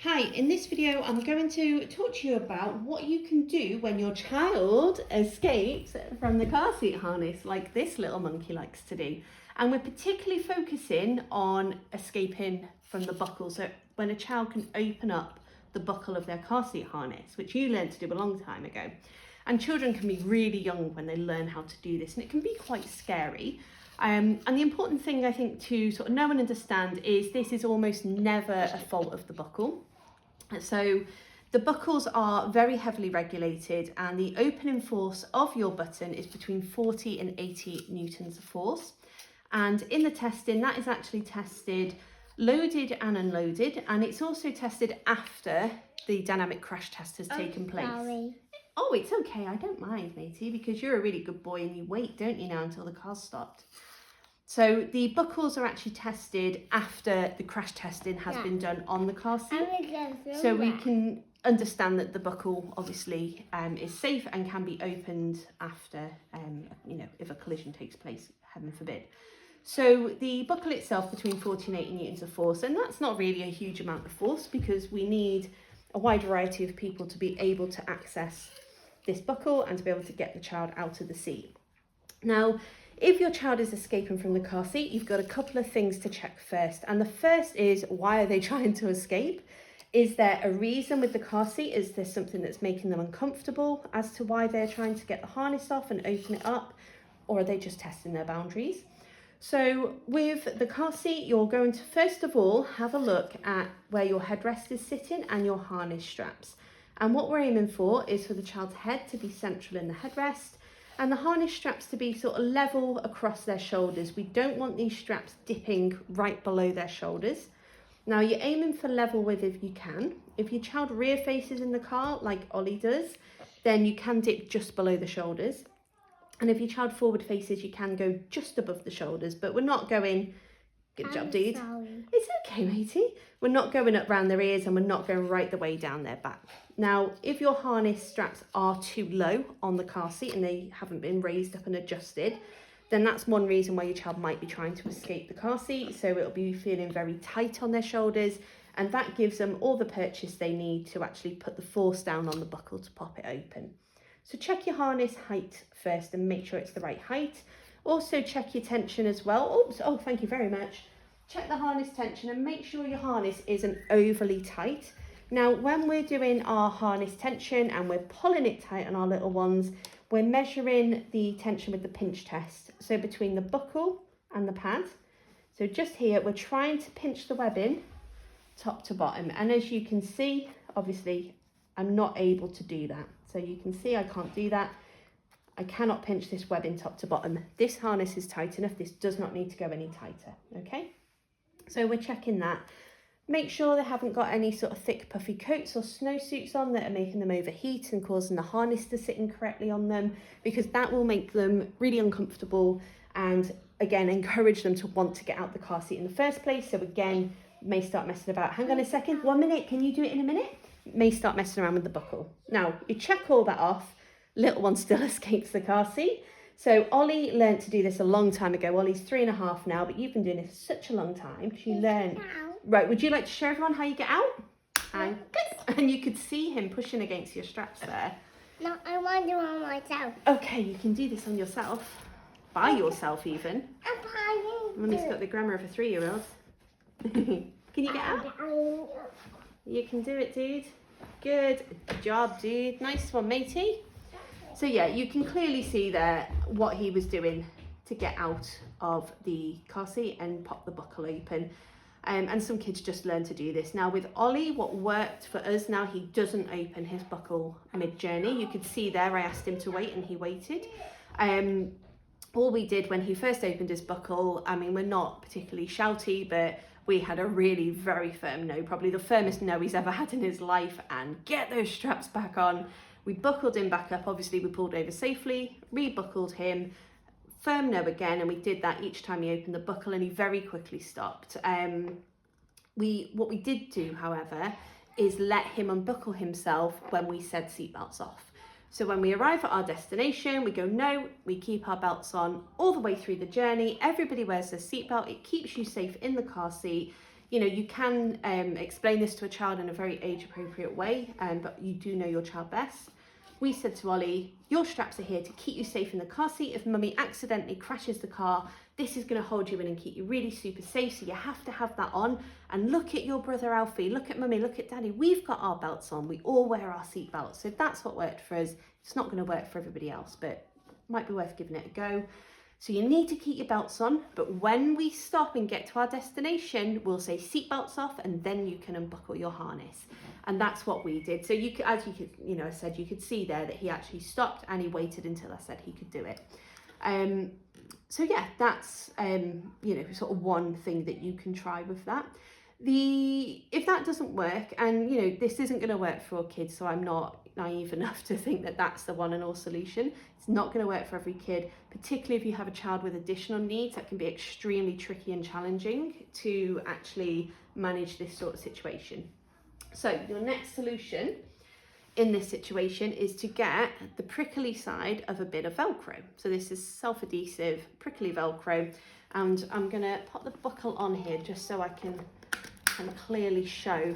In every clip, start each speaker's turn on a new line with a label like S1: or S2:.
S1: Hi, in this video I'm going to talk to you about what you can do when your child escapes from the car seat harness like this little monkey likes to do. And we're particularly focusing on escaping from the buckle. So when a child can open up the buckle of their car seat harness, which you learned to do a long time ago. And children can be really young when they learn how to do this, and it can be quite scary. And the important thing I think to sort of know and understand is this is almost never a fault of the buckle. So the buckles are very heavily regulated, and the opening force of your button is between 40 and 80 newtons of force. And in the testing, that is actually tested loaded and unloaded, and it's also tested after the dynamic crash test has taken place.
S2: Sorry.
S1: Oh, it's okay, I don't mind, matey, because you're a really good boy and you wait, don't you, now until the car's stopped. So the buckles are actually tested after the crash testing has been done on the car seat. So we can understand that the buckle obviously is safe and can be opened after, if a collision takes place, heaven forbid. So the buckle itself between 40 and 80 newtons of force, and that's not really a huge amount of force because we need a wide variety of people to be able to access this buckle and to be able to get the child out of the seat. Now, if your child is escaping from the car seat, you've got a couple of things to check first. And the first is, why are they trying to escape? Is there a reason with the car seat? Is there something that's making them uncomfortable as to why they're trying to get the harness off and open it up? Or are they just testing their boundaries? So with the car seat, you're going to first of all have a look at where your headrest is sitting and your harness straps. And what we're aiming for is for the child's head to be central in the headrest and the harness straps to be sort of level across their shoulders. We don't want these straps dipping right below their shoulders. Now you're aiming for level width if you can. If your child rear faces in the car, like Ollie does, then you can dip just below the shoulders. And if your child forward faces, you can go just above the shoulders, but we're not going, good job, dude.
S2: Sorry.
S1: It's okay, matey. We're not going up round their ears and we're not going right the way down their back. Now, if your harness straps are too low on the car seat and they haven't been raised up and adjusted, then that's one reason why your child might be trying to escape the car seat. So it'll be feeling very tight on their shoulders, and that gives them all the purchase they need to actually put the force down on the buckle to pop it open. So check your harness height first and make sure it's the right height. Also check your tension as well. Oops, oh, thank you very much. Check the harness tension and make sure your harness isn't overly tight. Now, when we're doing our harness tension and we're pulling it tight on our little ones, we're measuring the tension with the pinch test. So between the buckle and the pad. So just here, we're trying to pinch the webbing top to bottom. And as you can see, obviously, I'm not able to do that. So you can see I can't do that. I cannot pinch this webbing top to bottom. This harness is tight enough. This does not need to go any tighter, okay? So we're checking that. Make sure they haven't got any sort of thick puffy coats or snowsuits on that are making them overheat and causing the harness to sit incorrectly on them, because that will make them really uncomfortable and again encourage them to want to get out the car seat in the first place. So again, may start messing about. Hang on a second, 1 minute, can you do it in a minute? May start messing around with the buckle. Now, you check all that off, little one still escapes the car seat. So Ollie learned to do this a long time ago. Ollie's 3.5 now, but you've been doing this such a long time. She learned. Right, would you like to show everyone how you get out? And you could see him pushing against your straps there.
S2: No, I want to do it on myself.
S1: Okay, you can do this on yourself. By yourself even.
S2: I'm trying.
S1: Mummy's got the grammar of a 3-year-old. Can you get out? You can do it, dude. Good job, dude. Nice one, matey. So yeah, you can clearly see there what he was doing to get out of the car seat and pop the buckle open. And some kids just learn to do this. Now with Ollie, what worked for us, now he doesn't open his buckle mid-journey. You could see there I asked him to wait and he waited. All we did when he first opened his buckle, I mean, we're not particularly shouty, but we had a really very firm no, probably the firmest no he's ever had in his life, and get those straps back on. We buckled him back up, obviously we pulled over safely, rebuckled him, firm no again, and we did that each time he opened the buckle and he very quickly stopped. What we did do, however, is let him unbuckle himself when we said seatbelts off. So when we arrive at our destination, we go no, we keep our belts on all the way through the journey. Everybody wears their seatbelt. It keeps you safe in the car seat. you know, you can explain this to a child in a very age appropriate way, but you do know your child best. We said to Ollie, your straps are here to keep you safe in the car seat. If mummy accidentally crashes the car, this is going to hold you in and keep you really super safe. So you have to have that on. And look at your brother Alfie, look at mummy, look at daddy. We've got our belts on. We all wear our seat belts. So that's what worked for us. It's not going to work for everybody else, but might be worth giving it a go. So you need to keep your belts on, but when we stop and get to our destination, we'll say seat belts off, and then you can unbuckle your harness. And that's what we did. So you could, as you could, you know, I said, you could see there that he actually stopped and he waited until I said he could do it. So yeah, that's you know, sort of one thing that you can try with that. If that doesn't work, and you know, this isn't going to work for all kids, so I'm not naive enough to think that that's the one and all solution. It's not going to work for every kid, particularly if you have a child with additional needs. That can be extremely tricky and challenging to actually manage this sort of situation. So your next solution in this situation is to get the prickly side of a bit of velcro. So this is self-adhesive prickly velcro, and I'm going to pop the buckle on here just so I can clearly show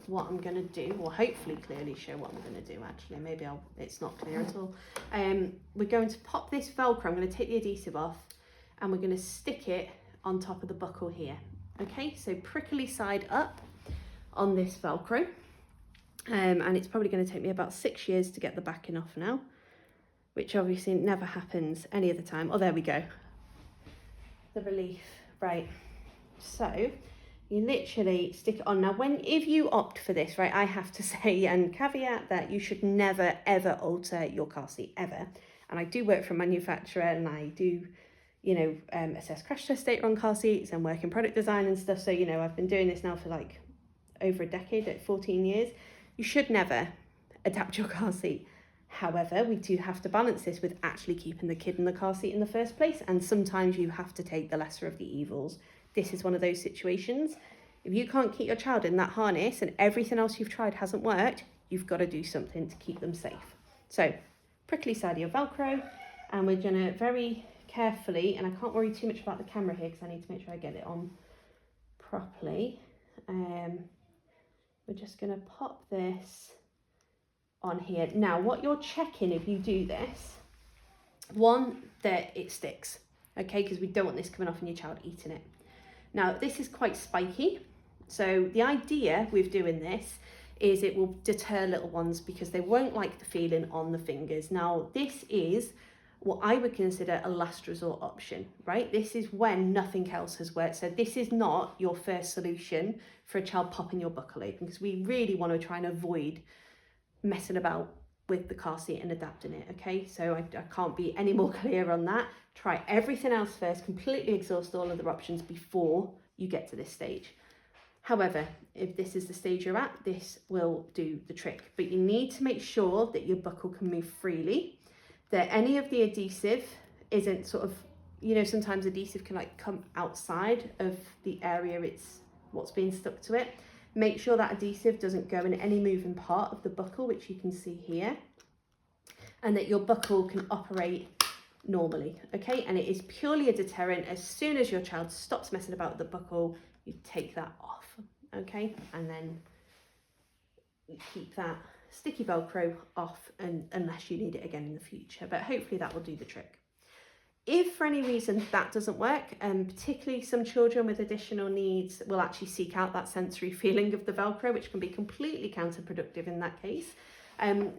S1: what I'm going to do, or hopefully clearly show what I'm going to do. Actually, maybe it's not clear at all. We're going to pop this velcro, I'm going to take the adhesive off, and we're going to stick it on top of the buckle here. Okay, so prickly side up on this velcro, and it's probably going to take me about 6 years to get the backing off now, which obviously never happens any other time. Oh, there we go, the relief. Right, so you literally stick it on. Now, if you opt for this, right, I have to say, and caveat, that you should never, ever alter your car seat, ever. And I do work for a manufacturer, and I do, you know, assess crash test data on car seats and work in product design and stuff. So, you know, I've been doing this now for like over a decade, like 14 years. You should never adapt your car seat. However, we do have to balance this with actually keeping the kid in the car seat in the first place. And sometimes you have to take the lesser of the evils. This is one of those situations. If you can't keep your child in that harness and everything else you've tried hasn't worked, you've got to do something to keep them safe. So, prickly side of your Velcro, and we're going to very carefully, and I can't worry too much about the camera here because I need to make sure I get it on properly. We're just going to pop this on here. Now, what you're checking if you do this, one, that it sticks, okay, because we don't want this coming off and your child eating it. Now, this is quite spiky, so the idea with doing this is it will deter little ones because they won't like the feeling on the fingers. Now, this is what I would consider a last resort option, right? This is when nothing else has worked. So this is not your first solution for a child popping your buckle open, because we really want to try and avoid messing about with the car seat and adapting it, okay? So I can't be any more clear on that. Try everything else first, completely exhaust all other options before you get to this stage. However, if this is the stage you're at, this will do the trick. But you need to make sure that your buckle can move freely, that any of the adhesive isn't sort of, you know, sometimes adhesive can like come outside of the area it's what's being stuck to it. Make sure that adhesive doesn't go in any moving part of the buckle, which you can see here, and that your buckle can operate normally, okay? And it is purely a deterrent. As soon as your child stops messing about with the buckle, you take that off, okay? And then you keep that sticky Velcro off, and unless you need it again in the future, but hopefully that will do the trick. If for any reason that doesn't work, and particularly some children with additional needs will actually seek out that sensory feeling of the Velcro, which can be completely counterproductive in that case.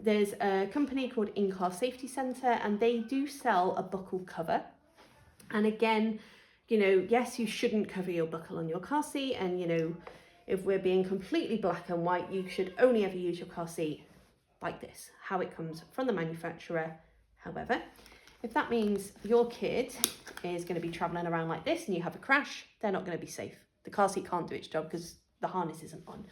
S1: There's a company called In-Car Safety Centre, and they do sell a buckle cover. And again, you know, yes, you shouldn't cover your buckle on your car seat, and you know, if we're being completely black and white, you should only ever use your car seat like this, how it comes from the manufacturer. However, if that means your kid is going to be traveling around like this and you have a crash, they're not going to be safe. The car seat can't do its job because the harness isn't on.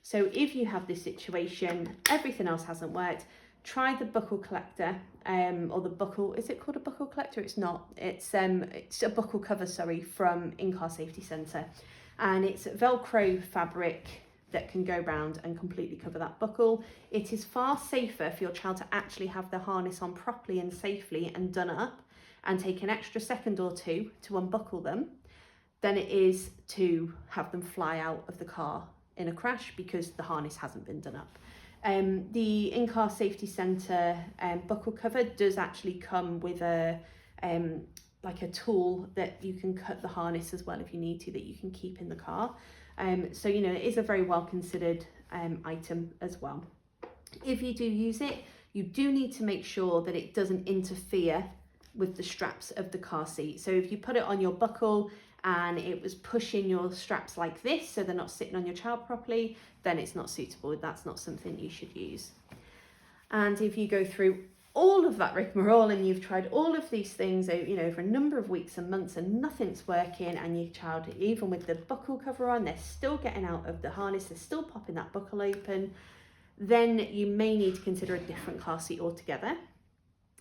S1: So if you have this situation, everything else hasn't worked, try the buckle collector, or the buckle, is it called a buckle collector? It's not. It's a buckle cover, sorry, from In-Car Safety Centre. And it's Velcro fabric that can go round and completely cover that buckle. It is far safer for your child to actually have the harness on properly and safely and done up, and take an extra second or two to unbuckle them, than it is to have them fly out of the car in a crash because the harness hasn't been done up. The in-car safety centre buckle cover does actually come with a like a tool that you can cut the harness as well if you need to, that you can keep in the car. So you know, it is a very well considered item as well. If you do use it, you do need to make sure that it doesn't interfere with the straps of the car seat. So if you put it on your buckle and it was pushing your straps like this, so they're not sitting on your child properly, then it's not suitable. That's not something you should use. And if you go through all of that rigmarole and you've tried all of these things, you know, for a number of weeks and months and nothing's working, and your child, even with the buckle cover on, they're still getting out of the harness, they're still popping that buckle open, then you may need to consider a different car seat altogether.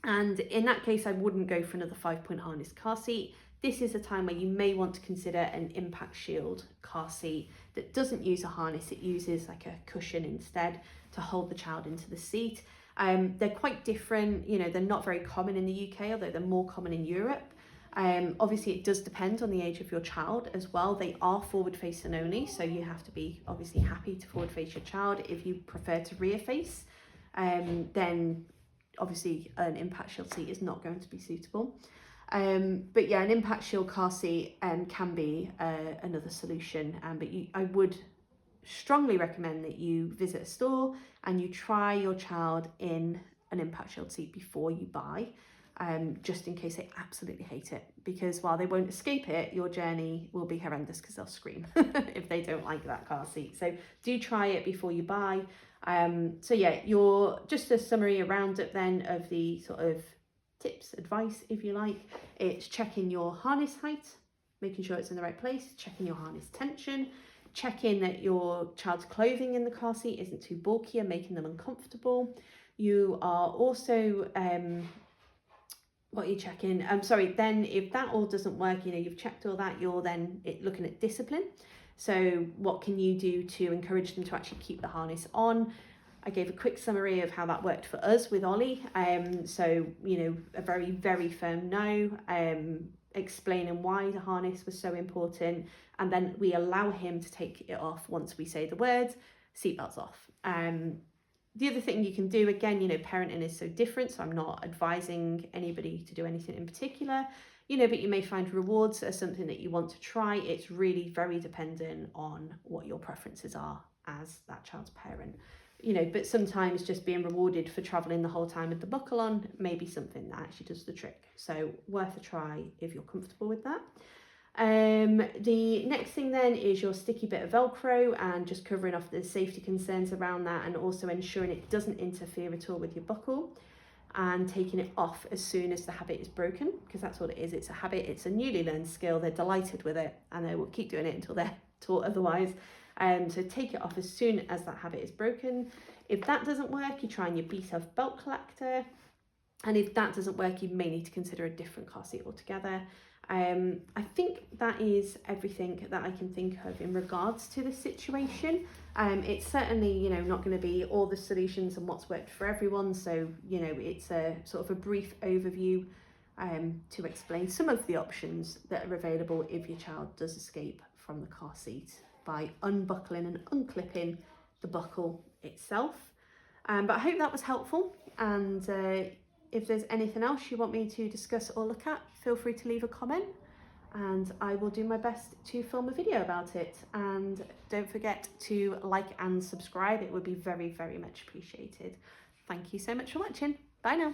S1: And in that case, I wouldn't go for another 5-point harness car seat. This is a time where you may want to consider an impact shield car seat that doesn't use a harness. It uses like a cushion instead to hold the child into the seat. They're quite different, you know, they're not very common in the UK, although they're more common in Europe. Obviously it does depend on the age of your child as well. They are forward facing only, so you have to be obviously happy to forward face your child. If you prefer to rear face, then obviously an impact shield seat is not going to be suitable. But yeah, an impact shield car seat can be another solution, but I would strongly recommend that you visit a store and you try your child in an impact shield seat before you buy, just in case they absolutely hate it, because while they won't escape it, your journey will be horrendous because they'll scream if they don't like that car seat. So do try it before you buy. So yeah, just a summary, a roundup then of the sort of tips, advice if you like. It's checking your harness height, making sure it's in the right place, checking your harness tension, checking that your child's clothing in the car seat isn't too bulky and making them uncomfortable. You are also what are you checking? Then if that all doesn't work, you know, you've checked all that, you're then looking at discipline. So what can you do to encourage them to actually keep the harness on? I gave a quick summary of how that worked for us with Ollie. So, you know, a very, very firm no, explaining why the harness was so important. And then we allow him to take it off once we say the words, seatbelts off. The other thing you can do, again, you know, parenting is so different, so I'm not advising anybody to do anything in particular, you know, but you may find rewards are something that you want to try. It's really very dependent on what your preferences are as that child's parent, you know, but sometimes just being rewarded for traveling the whole time with the buckle on may be something that actually does the trick. So worth a try if you're comfortable with that. The next thing then is your sticky bit of velcro, and just covering off the safety concerns around that, and also ensuring it doesn't interfere at all with your buckle, and taking it off as soon as the habit is broken, because that's what it is. It's a habit, it's a newly learned skill, they're delighted with it and they will keep doing it until they're taught otherwise. So take it off as soon as that habit is broken. If that doesn't work, you try your B-self belt collector, and if that doesn't work, you may need to consider a different car seat altogether. I think that is everything that I can think of in regards to this situation. It's certainly, you know, not going to be all the solutions and what's worked for everyone. So, you know, it's a sort of a brief overview to explain some of the options that are available if your child does escape from the car seat by unbuckling and unclipping the buckle itself. But I hope that was helpful, and if there's anything else you want me to discuss or look at, feel free to leave a comment and I will do my best to film a video about it. And don't forget to like and subscribe, it would be very, very much appreciated. Thank you so much for watching. Bye now.